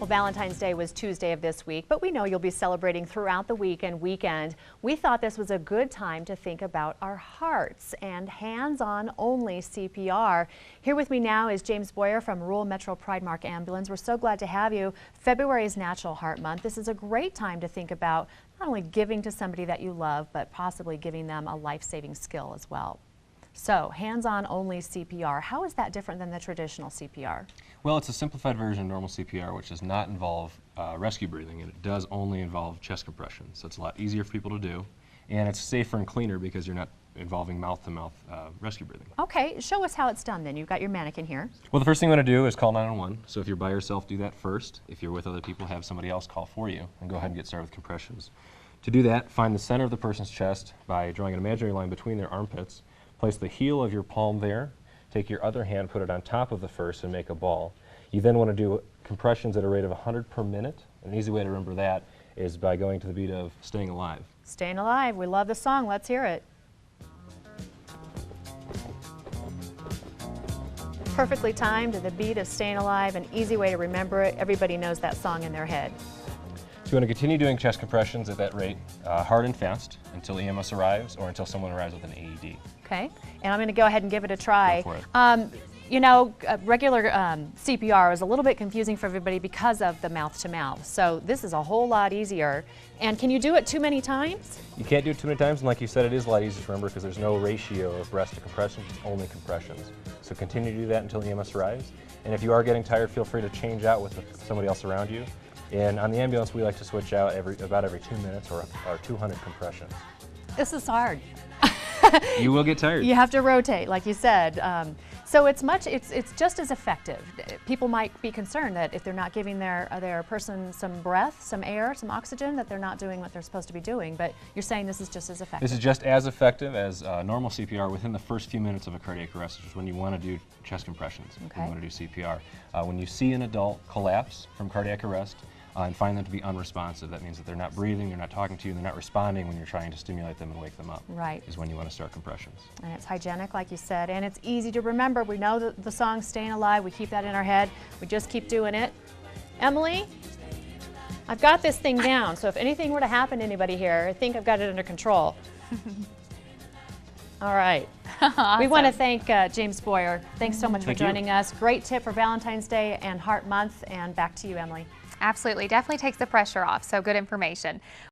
Well, Valentine's Day was Tuesday of this week, but we know you'll be celebrating throughout the week and weekend. We thought this was a good time to think about our hearts and hands-on only CPR. Here with me now is James Boyer from Rural Metro Pride Mark Ambulance. We're so glad to have you. February is Natural Heart Month. This is a great time to think about not only giving to somebody that you love, but possibly giving them a life-saving skill as well. So, hands-on only CPR, how is that different than the traditional CPR? Well, it's a simplified version of normal CPR, which does not involve rescue breathing, and it does only involve chest compression. So it's a lot easier for people to do, and it's safer and cleaner because you're not involving mouth-to-mouth rescue breathing. Okay, show us how it's done then. You've got your mannequin here. Well, the first thing you want to do is call 911. So if you're by yourself, do that first. If you're with other people, have somebody else call for you, and go ahead and get started with compressions. To do that, find the center of the person's chest by drawing an imaginary line between their armpits. Place the heel of your palm there, take your other hand, put it on top of the first and make a ball. You then want to do compressions at a rate of 100 per minute. An easy way to remember that is by going to the beat of Staying Alive. Staying Alive, we love the song, let's hear it. Perfectly timed to the beat of Staying Alive, an easy way to remember it. Everybody knows that song in their head. So you want to continue doing chest compressions at that rate, hard and fast, until EMS arrives or until someone arrives with an AED. Okay, and I'm going to go ahead and give it a try. Go for it. You know, regular CPR is a little bit confusing for everybody because of the mouth-to-mouth. So this is a whole lot easier. And can you do it too many times? You can't do it too many times, and like you said, it is a lot easier to remember because there's no ratio of rest to compressions, it's only compressions. So continue to do that until EMS arrives. And if you are getting tired, feel free to change out with somebody else around you. And on the ambulance, we like to switch out about every 2 minutes or 200 compressions. This is hard. You will get tired. You have to rotate, like you said. So it's just as effective. People might be concerned that if they're not giving their person some breath, some air, some oxygen, that they're not doing what they're supposed to be doing. But you're saying this is just as effective. This is just as effective as normal CPR within the first few minutes of a cardiac arrest, which is when you want to do chest compressions. Okay. You want to do CPR. When you see an adult collapse from cardiac arrest, and find them to be unresponsive. That means that they're not breathing, they're not talking to you, they're not responding when you're trying to stimulate them and wake them up. Right. Is when you want to start compressions. And it's hygienic, like you said, and it's easy to remember. We know the song Staying Alive, we keep that in our head. We just keep doing it. Emily, I've got this thing down, so if anything were to happen to anybody here, I think I've got it under control. All right. Awesome. We want to thank James Boyer. Thanks so much for Thank you. joining us. Great tip for Valentine's Day and Heart Month, and back to you, Emily. Absolutely, definitely takes the pressure off, so good information.